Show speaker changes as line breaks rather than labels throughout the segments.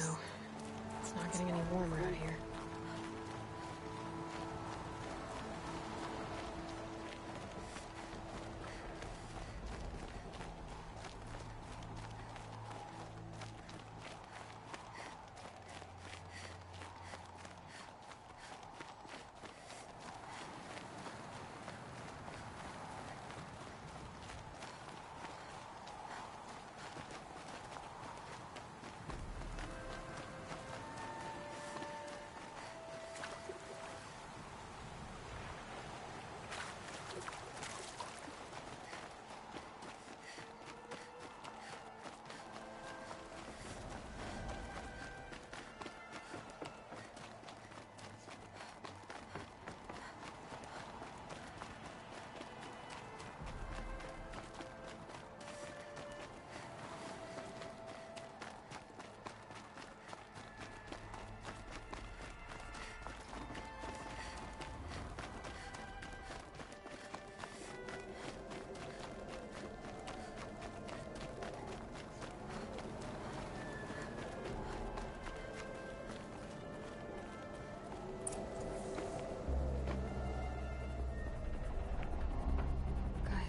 snow. It's not getting any warmer out here.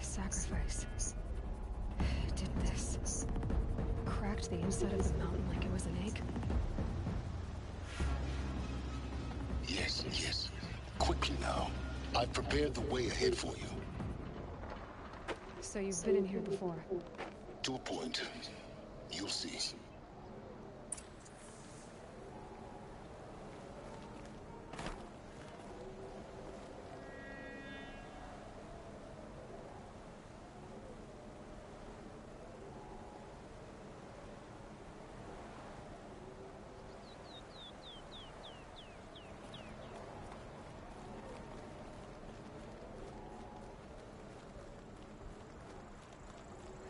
Sacrifice. It did this. Cracked the inside of the mountain like it was an egg.
Yes, yes. Quickly now. I've prepared the way ahead for you.
So you've been in here before?
To a point. You'll see.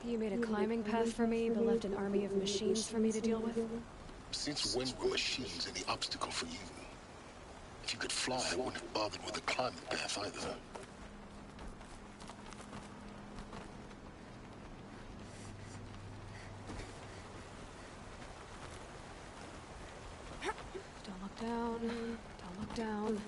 You made a climbing path for me, but left an army of machines for me to deal with?
Since when were machines any obstacle for you? If you could fly, I wouldn't have bothered with a climbing path either.
Don't look down. Don't look down.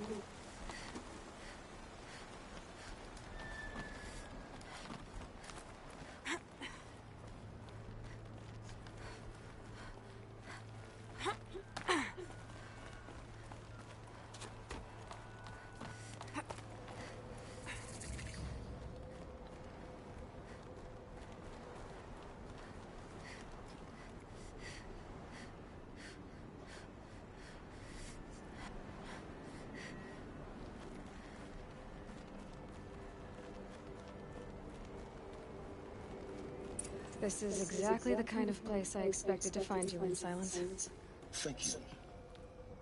This is exactly the kind of place I expected to find you in, Silence.
Thank you.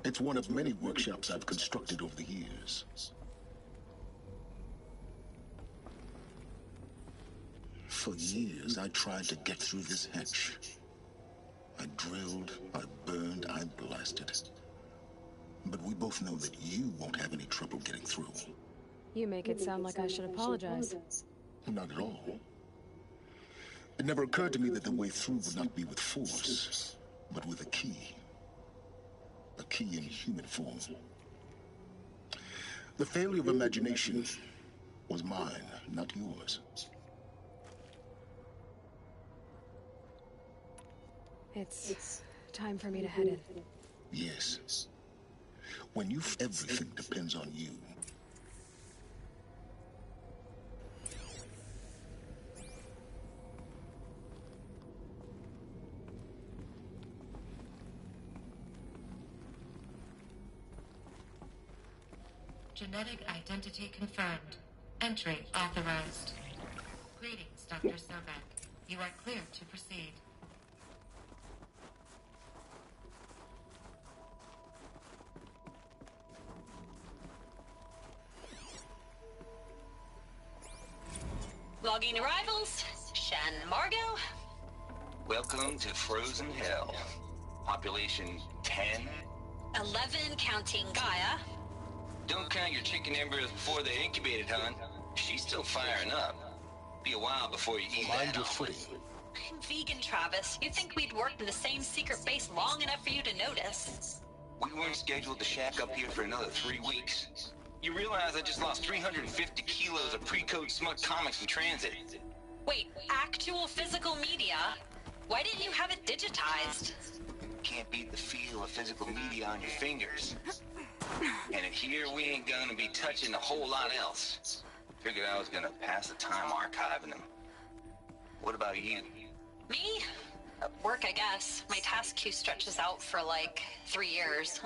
It's one of many workshops I've constructed over the years. For years, I tried to get through this hatch. I drilled, I burned, I blasted. But we both know that you won't have any trouble getting through.
You make it sound like I should apologize.
Not at all. It never occurred to me that the way through would not be with force, but with a key. A key in human form. The failure of imagination was mine, not yours.
It's time for me to head in.
Yes. When everything depends on you.
Genetic identity confirmed. Entry authorized. Greetings, Dr. Sobek. You are cleared to proceed.
Logging arrivals. Shan Margot.
Welcome to Frozen Hell. Population 10.
11 counting Gaia.
Don't count your chicken embryos before they're incubated, hon. She's still firing up. Be a while before you eat
Mind
that
your
omelet.
footing.
I'm vegan, Travis. You'd think we'd worked in the same secret base long enough for you to notice.
We weren't scheduled to shack up here for another 3 weeks. You realize I just lost 350 kilos of pre-code smug comics in transit.
Wait, actual physical media? Why didn't you have it digitized?
Can't beat the feel of physical media on your fingers. And in here, we ain't gonna be touching a whole lot else. Figured I was gonna pass the time archiving them. What about you?
Me? Work, I guess. My task queue stretches out for like 3 years.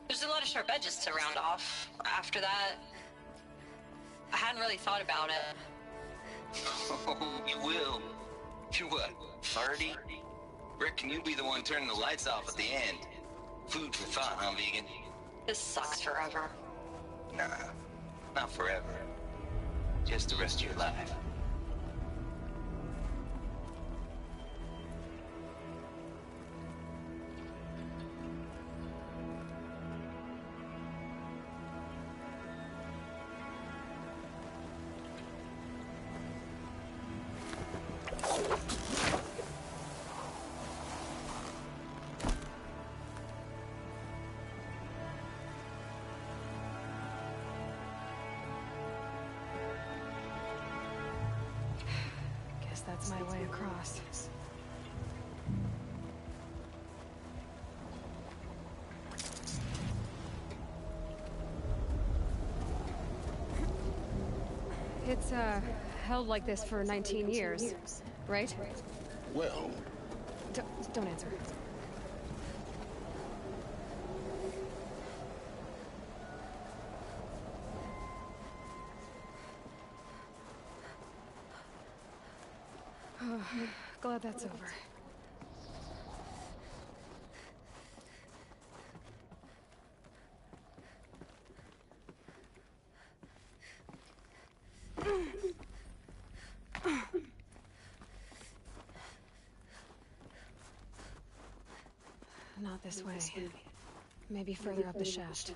There's a lot of sharp edges to round off. After that, I hadn't really thought about it.
Oh, you will. You're what, 30? Reckon you'll be the one turning the lights off at the end. Food for thought, huh, vegan?
This sucks forever.
Nah, not forever. Just the rest of your life.
Guess that's my way across. It's, held like this for 19 years, right?
Well,
Don't answer. Glad that's over. Not this way. Maybe further up the shaft.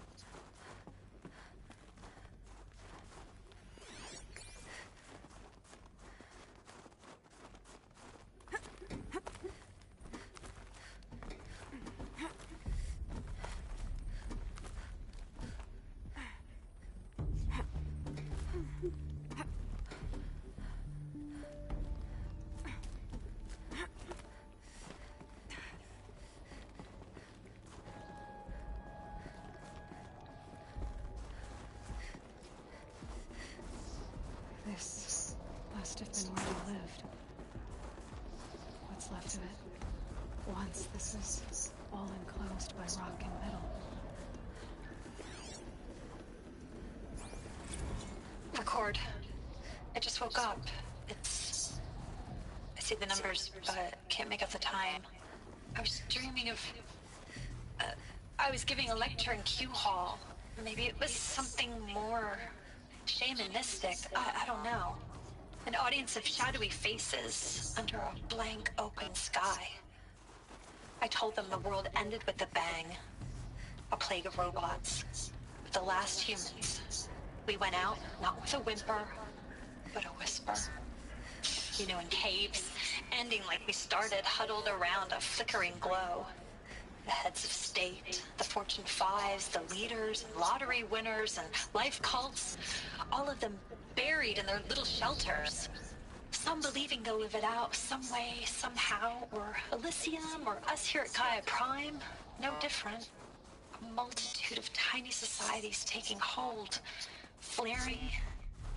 This must have been where he lived. What's left of it? Once this was all enclosed by rock and metal.
Record. I just woke up. I see the numbers, but can't make out the time. I was dreaming of... I was giving a lecture in Q Hall. Maybe it was something more shamanistic. I don't know. An audience of shadowy faces under a blank open sky. I told them the world ended with a bang. A plague of robots. The last humans. We went out, not with a whimper, but a whisper. You know, in caves, ending like we started, huddled around a flickering glow. The heads of state, the Fortune 5s, the leaders, lottery winners, and life cults, all of them buried in their little shelters. Some believing they'll live it out some way, somehow, or Elysium, or us here at Gaia Prime, no different. A multitude of tiny societies taking hold, flaring,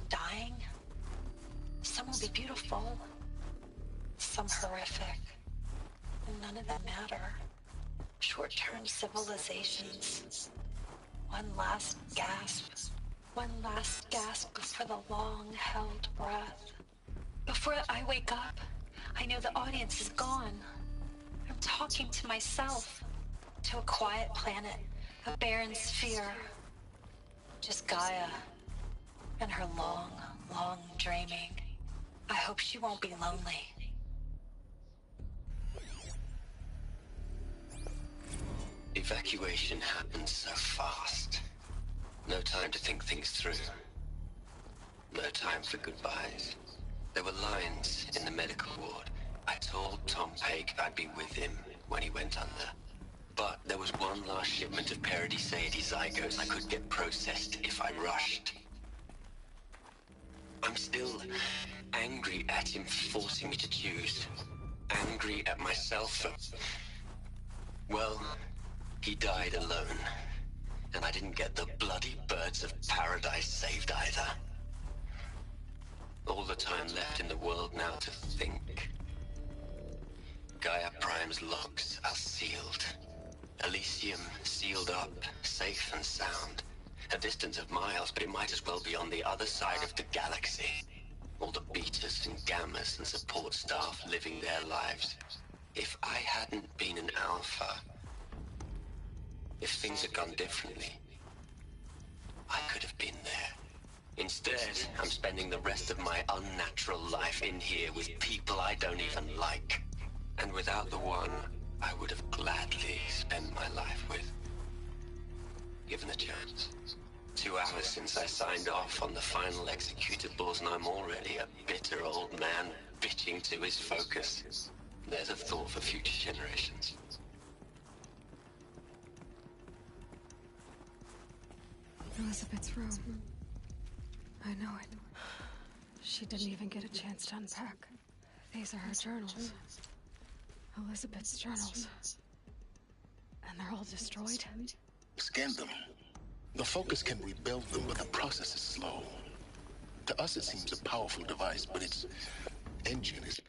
dying. Some will be beautiful, some horrific, and none of them matter. Short-term civilizations. One last gasp. One last gasp before the long-held breath. Before I wake up, I know the audience is gone. I'm talking to myself. To a quiet planet. A barren sphere. Just Gaia. And her long, long dreaming. I hope she won't be lonely.
Evacuation happened so fast. No time to think things through. No time for goodbyes. There were lines in the medical ward. I told Tom Pake I'd be with him when he went under. But there was one last shipment of Paradiseidae zygotes I could get processed if I rushed. I'm still angry at him for forcing me to choose. Angry at myself for... Well, he died alone. And I didn't get the bloody birds of paradise saved either. All the time left in the world now to think. Gaia Prime's locks are sealed. Elysium sealed up, safe and sound. A distance of miles, but it might as well be on the other side of the galaxy. All the betas and gammas and support staff living their lives. If I hadn't been an alpha, if things had gone differently, I could have been there. Instead, I'm spending the rest of my unnatural life in here with people I don't even like. And without the one I would have gladly spent my life with. Given the chance. 2 hours since I signed off on the final executables, and I'm already a bitter old man bitching to his focus. There's a thought for future generations.
Elizabeth's room. I know it. She didn't even get a chance to unpack. These are her journals. Elizabeth's journals. And they're all destroyed?
Scan them. The Focus can rebuild them, but the process is slow. To us, it seems a powerful device, but its engine is...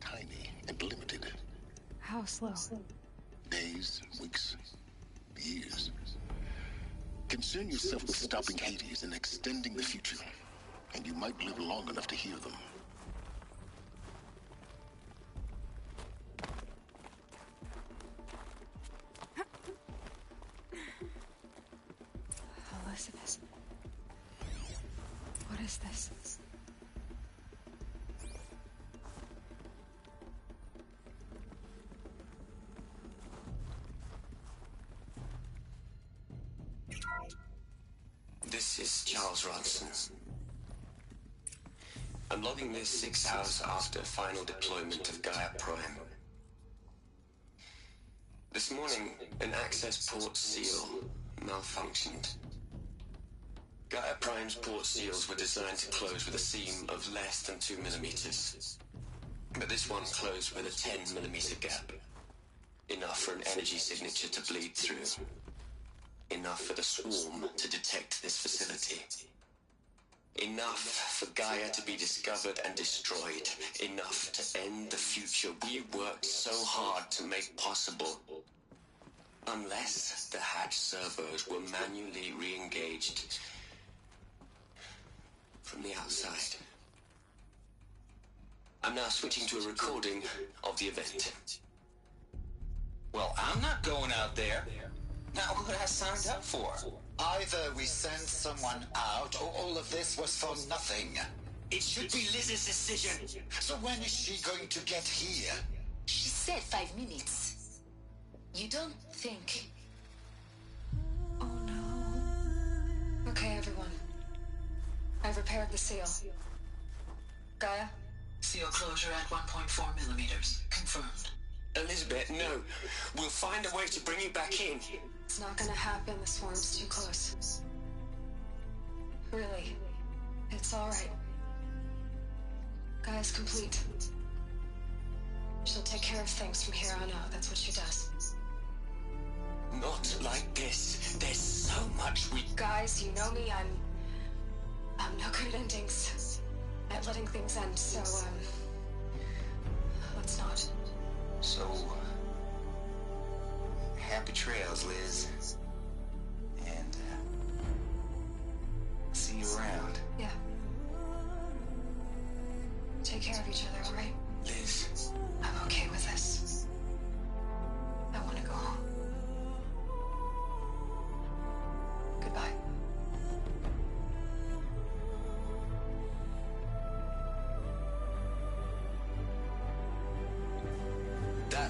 tiny and limited.
How slow?
Days, weeks, years. Concern yourself with stopping Hades and extending the future, and you might live long enough to hear them.
Elizabeth. What is this?
This is Charles Ronson. I'm logging this 6 hours after final deployment of Gaia Prime. This morning, an access port seal malfunctioned. Gaia Prime's port seals were designed to close with a seam of less than 2 millimeters. But this one closed with a 10 millimeter gap. Enough for an energy signature to bleed through. Enough for the swarm to detect this facility. Enough for Gaia to be discovered and destroyed. Enough to end the future we worked so hard to make possible. Unless the hatch servos were manually re-engaged from the outside. I'm now switching to a recording of the event.
Well, I'm not going out there. Not what I signed up for.
Either we send someone out, or all of this was for nothing.
It should be Liz's decision.
So when is she going to get here?
She said 5 minutes. You don't think...
Oh no. Okay, everyone. I've repaired the seal. Gaia?
Seal closure at 1.4 millimeters. Confirmed.
Elizabeth, no. We'll find a way to bring you back in.
It's not gonna happen. The swarm's too close. Really. It's alright. Gaia's complete. She'll take care of things from here on out. That's what she does.
Not like this. There's so much we...
Guys, you know me. I'm no good at endings. At letting things end, so, let's not.
So, happy trails, Liz. And, see you around.
Yeah.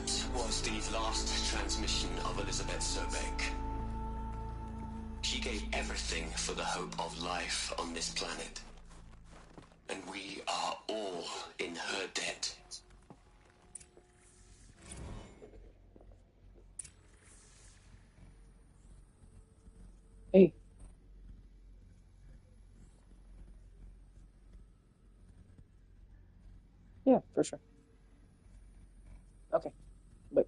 That was the last transmission of Elizabeth Sobek. She gave everything for the hope of life on this planet. And we are all in her debt.
Hey. Yeah, for sure. Okay. Bye.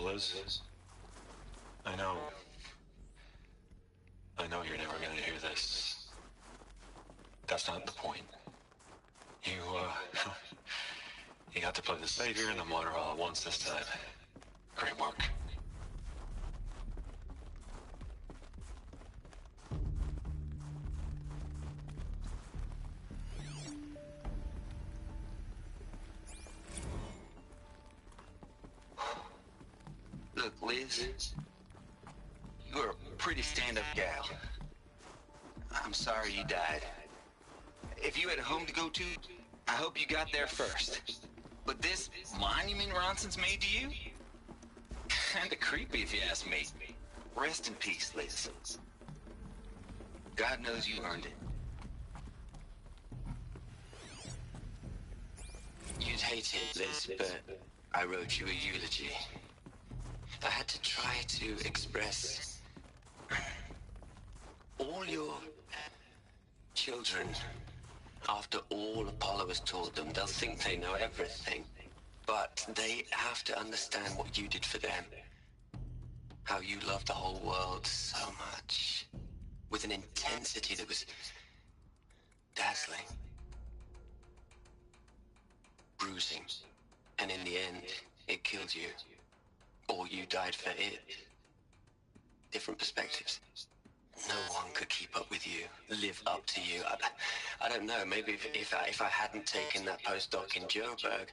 Liz, I know you're never gonna hear this. That's not the point. You, you got to play the savior and the martyr all at once this time. Great work.
Look, Liz, you're a pretty stand-up gal. I'm sorry you died. If you had a home to go to, I hope you got there first. But this monument Ronson's made to you? Kinda creepy if you ask me. Rest in peace, Liz. God knows you earned it.
You'd hate it, Liz, but I wrote you a eulogy. I had to try to express all your children. After all Apollo has taught them, they'll think they know everything. But they have to understand what you did for them. How you loved the whole world so much. With an intensity that was dazzling. Bruising. And in the end, it killed you. Or you died for it. Different perspectives. No one could keep up with you, live up to you. I don't know, maybe if I hadn't taken that postdoc in Joburg.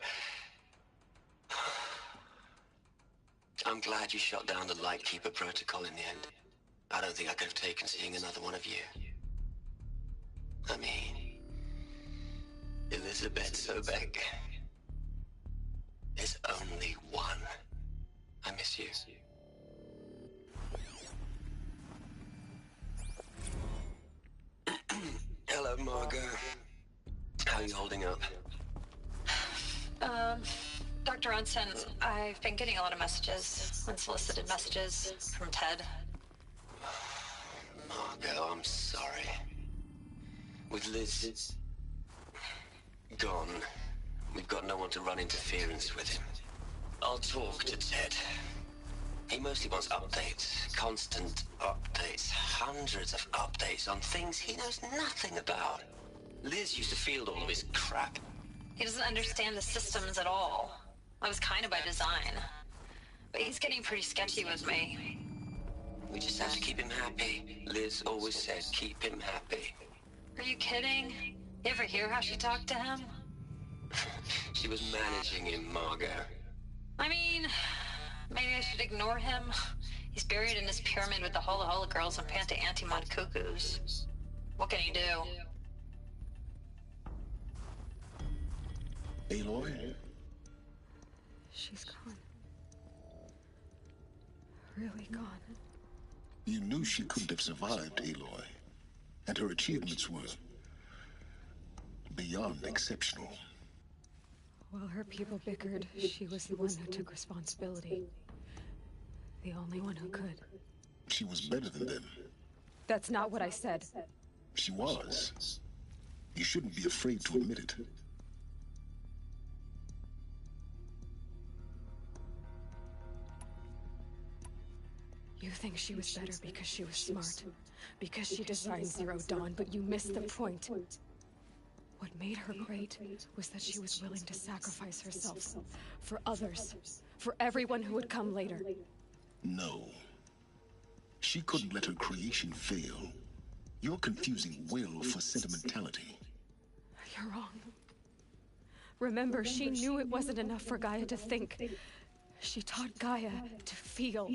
I'm glad you shot down the Lightkeeper protocol in the end. I don't think I could have taken seeing another one of you. I mean, Elizabeth Sobek. There's only one. I miss you. Hello, Margot. How are you holding up?
Dr. Ronson, I've been getting a lot of messages, unsolicited messages from Ted.
Margot, I'm sorry. With Liz gone, we've got no one to run interference with him. I'll talk to Ted. He mostly wants updates, constant updates, hundreds of updates on things he knows nothing about. Liz used to field all of his crap.
He doesn't understand the systems at all. That was kind of by design. But he's getting pretty sketchy with me.
We just have to keep him happy. Liz always said keep him happy.
Are you kidding? You ever hear how she talked to him?
She was managing him, Margot.
I mean, maybe I should ignore him. He's buried in his pyramid with the Hola Hola girls and Panta Antimod cuckoos. What can he do?
Aloy?
She's gone. Really gone.
You knew she couldn't have survived, Aloy. And her achievements were beyond exceptional.
While her people bickered, she was the one who took responsibility. The only one who could.
She was better than them.
That's not what I said.
She was. You shouldn't be afraid to admit it.
You think she was better because she was smart, because she designed Zero Dawn, but you missed the point. What made her great was that she was willing to sacrifice herself for others, for everyone who would come later.
No. She couldn't let her creation fail. You're confusing will for sentimentality.
You're wrong. Remember, she knew it wasn't enough for Gaia to think. She taught Gaia to feel.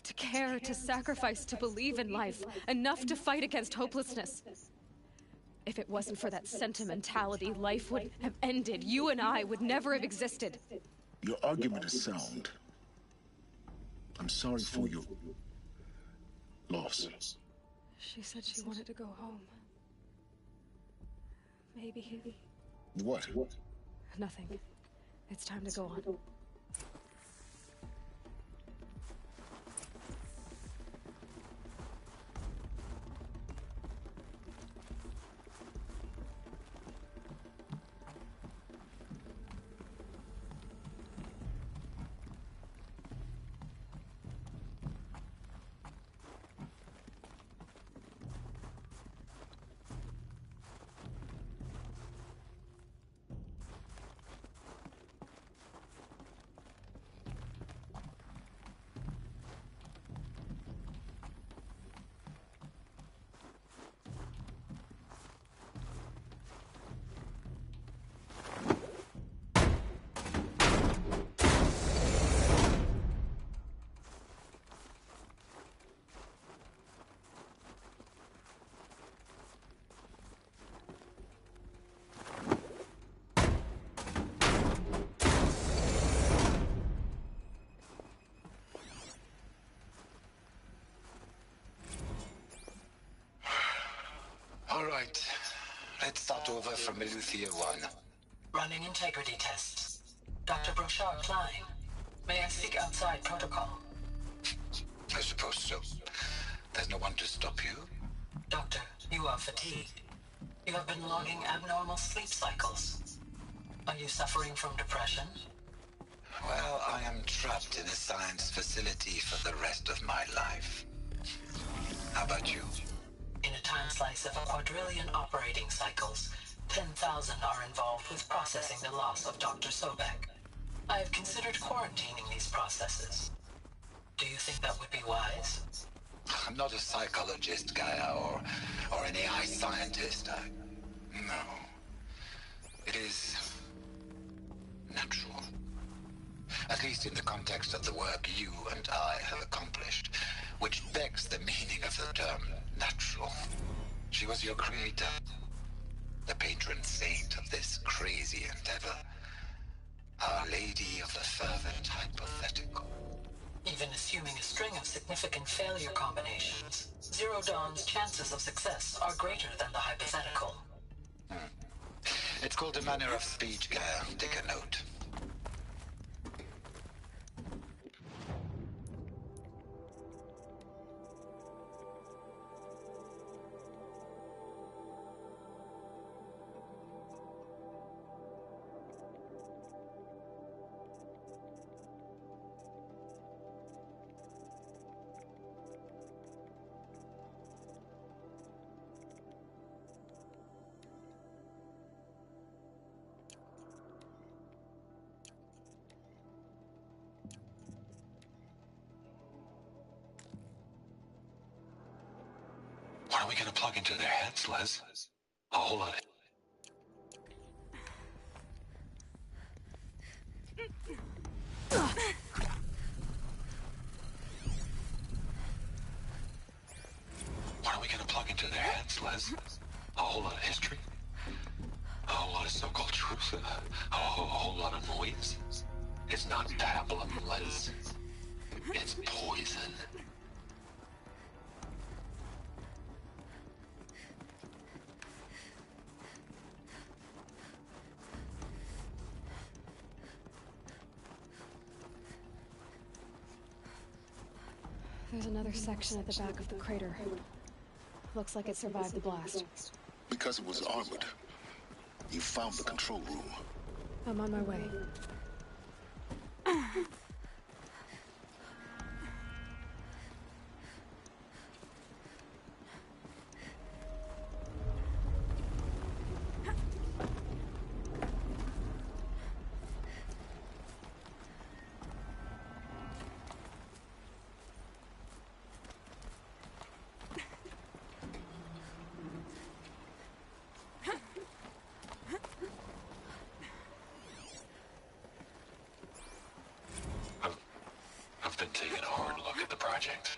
To care, to sacrifice, to believe in life. Enough to fight against hopelessness. If it wasn't for that sentimentality, life would have ended. You and I would never have existed.
Your argument is sound. I'm sorry for your loss.
She said she wanted to go home. Maybe.
What?
Nothing. It's time to go on.
Let's start over from Eleuthia 1.
Running integrity tests. Dr. Brochard Klein, may I speak outside protocol?
I suppose so. There's no one to stop you?
Doctor, you are fatigued. You have been logging abnormal sleep cycles. Are you suffering from depression?
Well, I am trapped in a science facility for the rest of my life. How about you?
In a time slice of a quadrillion operating cycles, 10,000 are involved with processing the loss of Dr. Sobek. I have considered quarantining these processes. Do you think that would be wise?
I'm not a psychologist, Gaia, or an AI scientist. No. It is natural. At least in the context of the work you and I have accomplished, which begs the meaning of the term natural. She was your creator, the patron saint of this crazy endeavor. Our Lady of the Fervent Hypothetical.
Even assuming a string of significant failure combinations, Zero Dawn's chances of success are greater than the hypothetical.
It's called a manner of speech, Gaia. Take a note.
What are we gonna plug into their heads, Les? A whole lot of... What are we gonna plug into their heads, Les? A whole lot of history? A whole lot of so-called truth? A whole lot of noise? It's not pablum, Les. It's poison.
There's another section at the back of the crater. Looks like it survived the blast.
Because it was armored. You found the control room.
I'm on my way.
I've been taking a hard look at the project.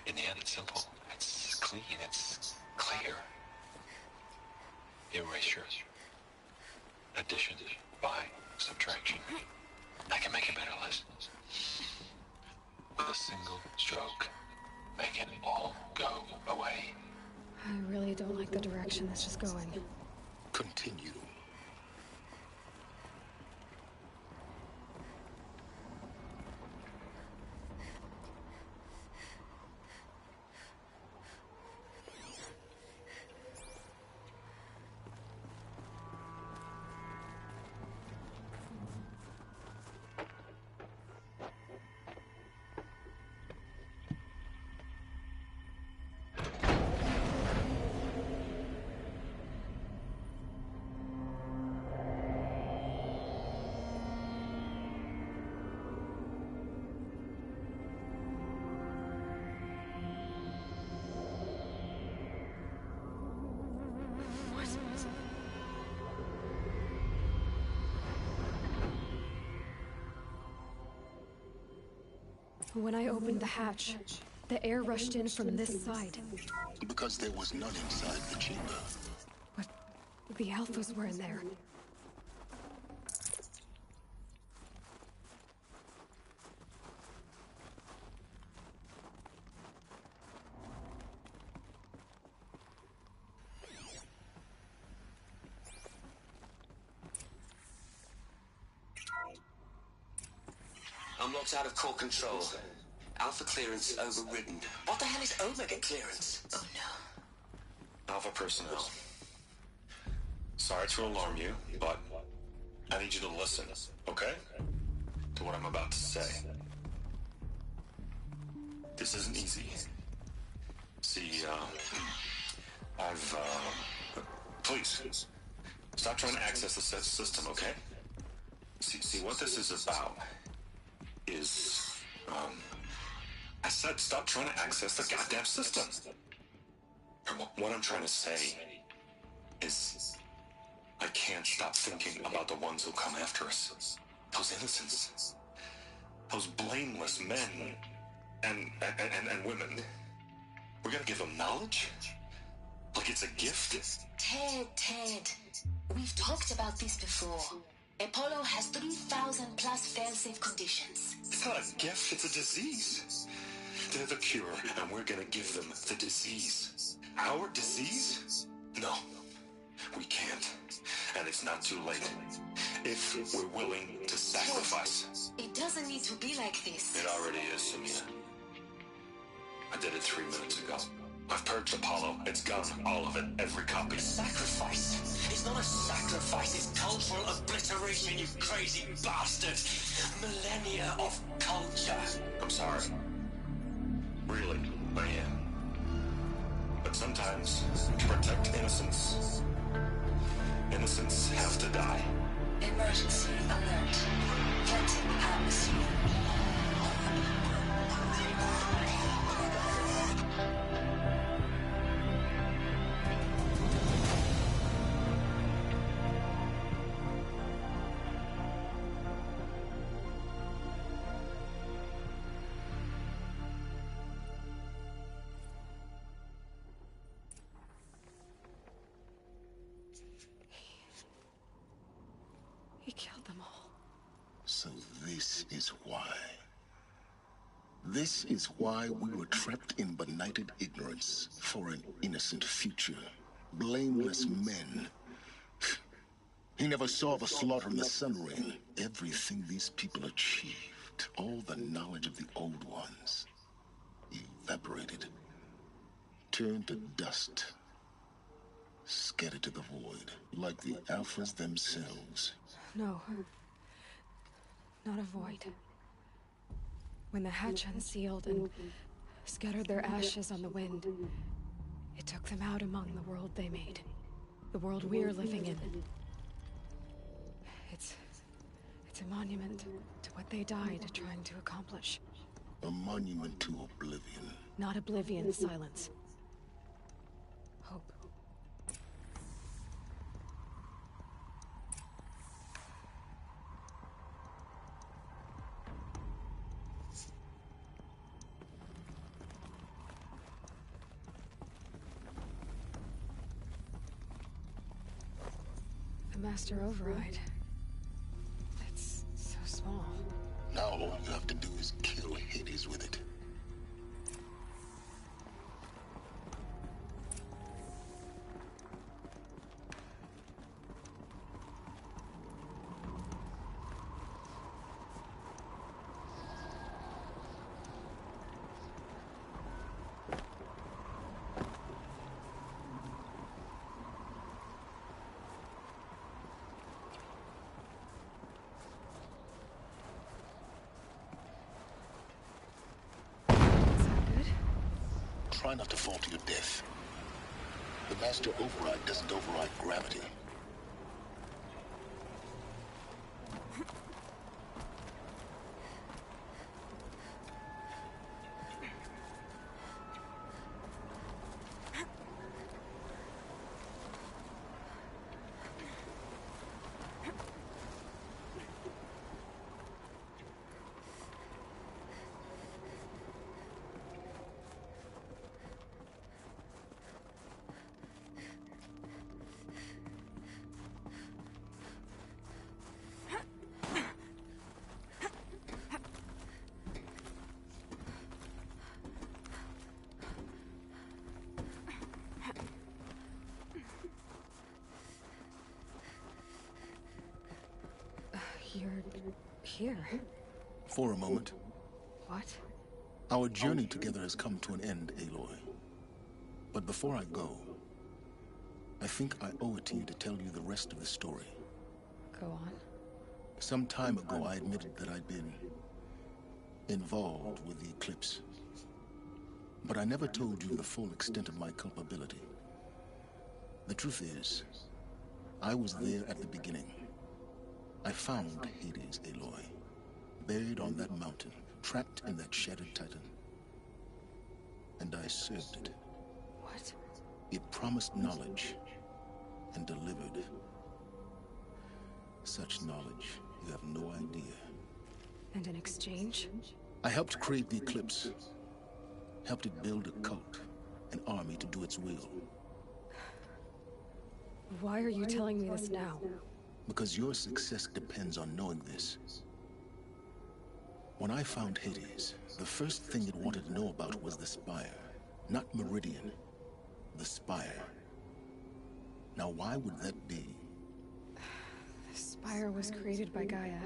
In the end, it's simple. It's clean. It's clear. Erasure. Addition. By. Subtraction. I can make a better list. With a single stroke, make it all go away.
I really don't like the direction this is going.
Continue.
When I opened the hatch, the air rushed in from this side.
Because there was none inside the chamber.
But the alphas were in there.
locked out of core control. Alpha clearance overridden. What the hell is Omega clearance? Oh no.
Alpha personnel. Sorry to alarm you, but I need you to listen, okay? To what I'm about to say. This isn't easy. See, please, stop trying to access the system, okay? See, what this is about is, I said stop trying to access the goddamn system. And what I'm trying to say is, I can't stop thinking about the ones who come after us. Those innocents. Those blameless men and women. We're gonna give them knowledge? Like it's a gift?
Ted. We've talked about this before. Apollo has 3,000 plus fail-safe conditions.
It's not a gift, it's a disease. They're the cure, and we're gonna give them the disease. Our disease? No, we can't. And it's not too late. If we're willing to sacrifice.
It doesn't need to be like this.
It already is, Samina. I did it 3 minutes ago. I've purged Apollo. It's gone. All of it. Every copy.
Sacrifice? It's not a sacrifice. It's cultural obliteration, you crazy bastard. Millennia of culture.
I'm sorry. Really, I am. But sometimes, to protect innocence, innocents have to die.
Emergency alert. Venting atmosphere.
He killed them all.
So this is why. This is why we were trapped in benighted ignorance for an innocent future. Blameless men. He never saw the slaughter in the sun ring. Everything these people achieved, all the knowledge of the old ones, evaporated, turned to dust, scattered to the void, like the Alphas themselves.
No. Not a void. When the hatch unsealed and scattered their ashes on the wind, it took them out among the world they made. The world we're living in. It's a monument to what they died trying to accomplish.
A monument to oblivion.
Not oblivion, silence. Hope. The master override. It's so small.
Now all you have to do is kill Hades with it. Try not to fall to your death. The master override doesn't override gravity.
You're here.
for a moment.
What?
Our journey together has come to an end, Aloy. But before I go, I think I owe it to you to tell you the rest of the story.
Go on.
Some time ago, I admitted that I'd been involved with the eclipse. But I never told you the full extent of my culpability. The truth is, I was there at the beginning. I found Hades, Aloy, buried on that mountain, trapped in that shattered titan. And I served it.
What?
It promised knowledge and delivered. Such knowledge, you have no idea.
And in exchange?
I helped create the eclipse. Helped it build a cult, an army to do its will.
Why are you telling me this now?
Because your success depends on knowing this. When I found Hades, the first thing it wanted to know about was the Spire. Not Meridian. The Spire. Now why would that be?
The Spire was created by Gaia.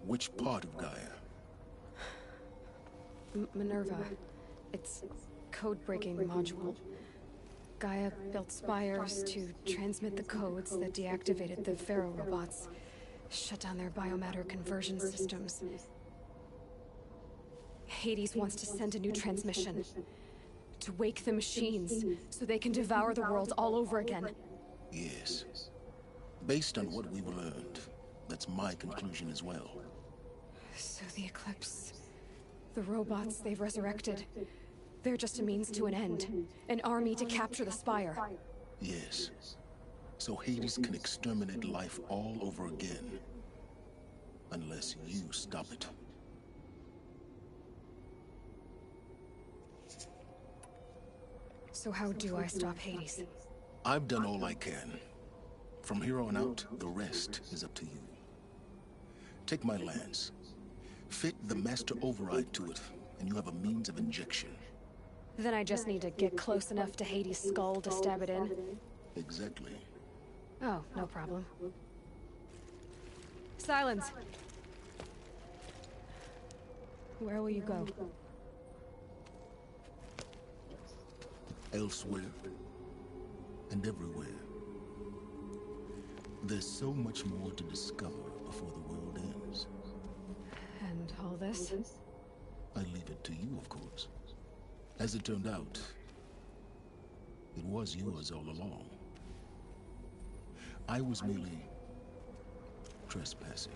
Which part of Gaia?
Minerva. It's code-breaking module. Gaia built spires to transmit the codes that deactivated the Pharaoh robots, shut down their biomatter conversion systems. Hades wants to send a new transmission to wake the machines so they can devour the world all over again.
Yes. Based on what we've learned, that's my conclusion as well.
So the Eclipse, the robots they've resurrected, they're just a means to an end. An army to capture the Spire.
Yes. So Hades can exterminate life all over again. Unless you stop it.
So how do I stop Hades?
I've done all I can. From here on out, the rest is up to you. Take my lance. Fit the master override to it, and you have a means of injection.
Then I just need to get close enough to Hades' skull to stab it in?
Exactly.
Oh, no problem. Silence! Where will you go?
Elsewhere. And everywhere. There's so much more to discover before the world ends.
And all this?
I leave it to you, of course. As it turned out, it was yours all along. I was merely trespassing.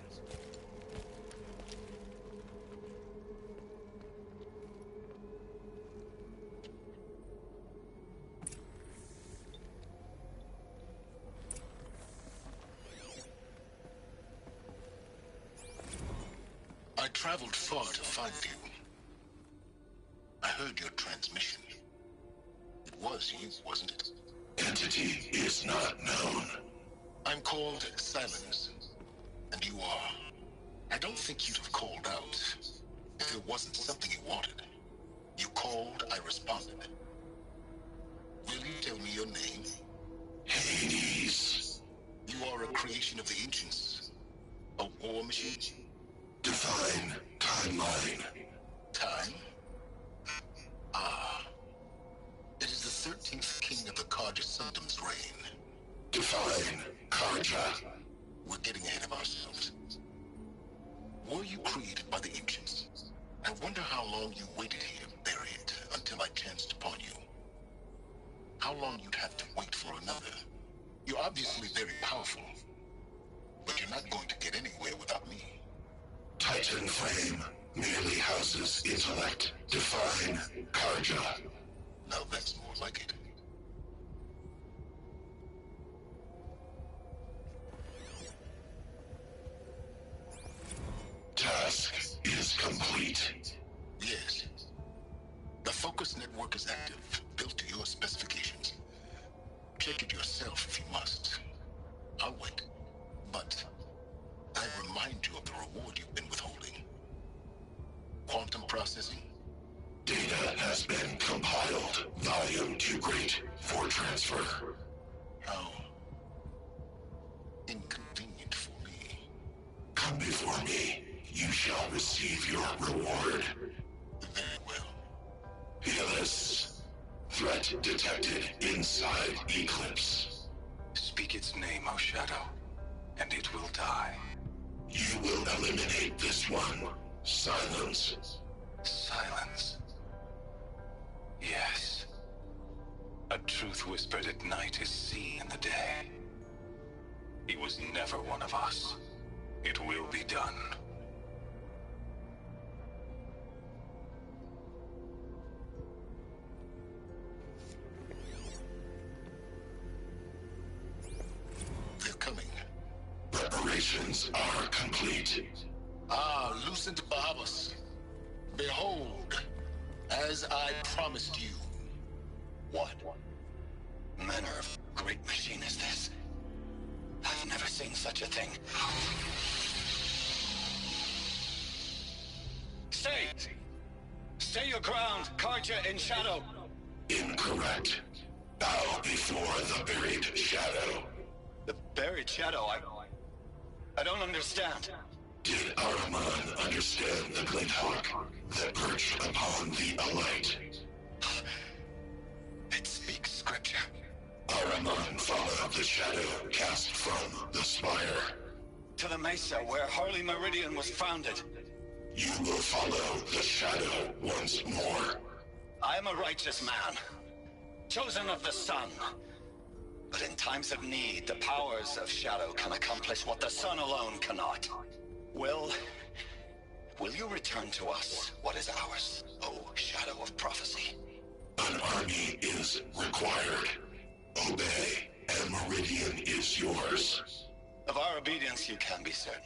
I traveled far to find you. I heard your transmission. It was you, wasn't it?
Entity is not known.
I'm called Silence, and you are. I don't think you'd have called out if it wasn't something you wanted. You called, I responded. Will you tell me your name?
Hades.
You are a creation of the ancients. A war machine?
Define timeline.
Time? Ah. It is the 13th king of the Karja Sundom's reign.
Define Karja.
We're getting ahead of ourselves. Were you created by the ancients? I wonder how long you waited here, buried, until I chanced upon you. How long you'd have to wait for another. You're obviously very powerful, but you're not going to get anywhere without me.
Titan flame merely houses intellect. Define Karja.
Now that's more like it.
Task is complete.
Yes. The focus network is active, built to your specifications. Check it yourself if you must. I'll wait. But I remind you of the reward you've been withholding. Quantum processing?
Data has been compiled. Volume too great for transfer.
How inconvenient for me.
Come before me. you shall receive your reward.
Very well.
Helis, threat detected inside Eclipse.
Speak its name, O Shadow, and it will die.
You will eliminate this one. Silence.
Silence. Yes. A truth whispered at night is seen in the day. He was never one of us. It will be done.
They're coming.
Preparations are complete.
Ah, Lucent Barbus. Behold, as I promised you.
What manner of great machine is this? I've never seen such a thing. Stay! Stay your ground, Carja in Shadow!
Incorrect. Bow before the buried shadow.
The buried shadow, I don't understand.
Did Araman understand the glint hawk that perched upon the alight?
It speaks scripture.
Araman followed the shadow cast from the spire.
To the mesa where Harley Meridian was founded.
You will follow the shadow once more.
I am a righteous man, chosen of the sun. But in times of need, the powers of shadow can accomplish what the sun alone cannot. Will you return to us what is ours, O Shadow of Prophecy?
An army is required. Obey, and Meridian is yours.
Of our obedience you can be certain.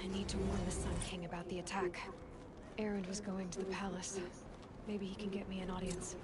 I need to warn the Sun King about the attack. Erend was going to the palace. Maybe he can get me an audience.